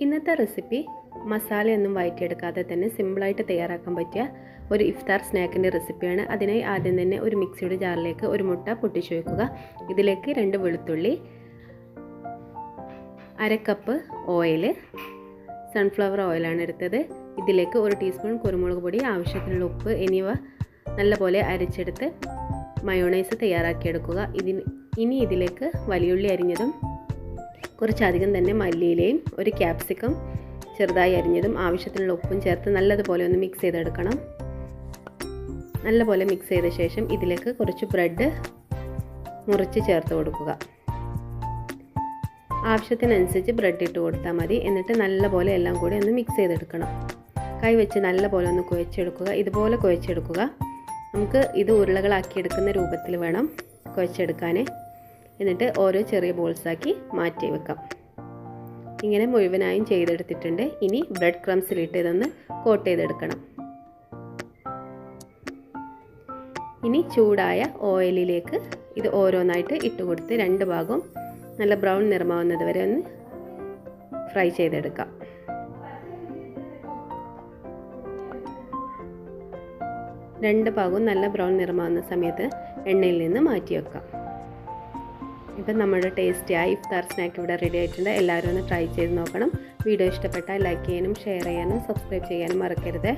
ഇന്നത്തെ റെസിപ്പി മസാലയൊന്നും വഴറ്റിയെടുക്കാതെ തന്നെ സിമ്പിളായിട്ട് തയ്യാറാക്കാൻ പറ്റിയ ഒരു ഇഫ്താർ സ്നാക്കിൻ്റെ റെസിപ്പിയാണ്. അതിനായി ആദ്യം തന്നെ ഒരു മിക്സിയുടെ ജാറിലേക്ക് ഒരു മുട്ട പൊട്ടിച്ചു വയ്ക്കുക. ഇതിലേക്ക് 2 വെളുത്തുള്ളി, 1/2 കപ്പ് ഓയിൽ, സൺഫ്ലവർ ഓയിലാണ് എടുത്തത്. ഇതിലേക്ക് 1 ടീസ്പൂൺ കുരുമുളക് പൊടി, ആവശ്യത്തിനുള്ള ഉപ്പ് എന്നിവ നല്ലപോലെ അരച്ചെടുത്ത് മയോണൈസ് തയ്യാറാക്കിയെടുക്കുക. ഇനി ഇതിലേക്ക് വലിയുള്ളി അരിഞ്ഞതും കുറച്ചധികം തന്നെ മല്ലിയിലയും 1 ക്യാപ്സിക്കം ചെറുതായി അരിഞ്ഞതും ആവശ്യത്തിനുള്ള ഉപ്പും ചേർത്ത് നല്ലതുപോലെ ഒന്ന് മിക്സ് ചെയ്തെടുക്കണം. നല്ലപോലെ മിക്സ് ചെയ്ത ശേഷം ഇതിലേക്ക് കുറച്ച് ബ്രെഡ് മുറിച്ച് ചേർത്ത് കൊടുക്കുക. ആവശ്യത്തിനനുസരിച്ച് ബ്രെഡ് ഇട്ട് കൊടുത്താൽ മതി. എന്നിട്ട് നല്ലപോലെ എല്ലാം കൂടി ഒന്ന് മിക്സ് ചെയ്തെടുക്കണം. കൈ വെച്ച് നല്ലപോലെ ഒന്ന് കുഴച്ചെടുക്കുക. ഇതുപോലെ കുഴച്ചെടുക്കുക. നമുക്ക് ഇത് ഉരുളകളാക്കി എടുക്കുന്ന രൂപത്തിൽ വേണം കുഴച്ചെടുക്കാൻ. എന്നിട്ട് ഓരോ ചെറിയ ബോൾസാക്കി മാറ്റി വെക്കാം. ഇങ്ങനെ മുഴുവനായും ചെയ്തെടുത്തിട്ടുണ്ട്. ഇനി ബ്രെഡ് ക്രംസിലിട്ട് ഇതൊന്ന് കോട്ട് ചെയ്തെടുക്കണം. ഇനി ചൂടായ ഓയിലിലേക്ക് ഇത് ഓരോന്നായിട്ട് ഇട്ട് കൊടുത്ത് 2 ഭാഗവും നല്ല ബ്രൗൺ നിറമാവുന്നത് വരെ ഒന്ന് ഫ്രൈ ചെയ്തെടുക്കാം. രണ്ട് ഭാഗവും നല്ല ബ്രൗൺ നിറമാവുന്ന സമയത്ത് എണ്ണയിൽ നിന്ന് മാറ്റി വെക്കാം. ഇപ്പം നമ്മുടെ ടേസ്റ്റിയായ ഇഫ്താർ സ്നാക്ക് ഇവിടെ റെഡി ആയിട്ടുണ്ട്. എല്ലാവരും ഒന്ന് ട്രൈ ചെയ്ത് നോക്കണം. വീഡിയോ ഇഷ്ടപ്പെട്ടാൽ ലൈക്ക് ചെയ്യാനും ഷെയർ ചെയ്യാനും സബ്സ്ക്രൈബ് ചെയ്യാനും മറക്കരുത്.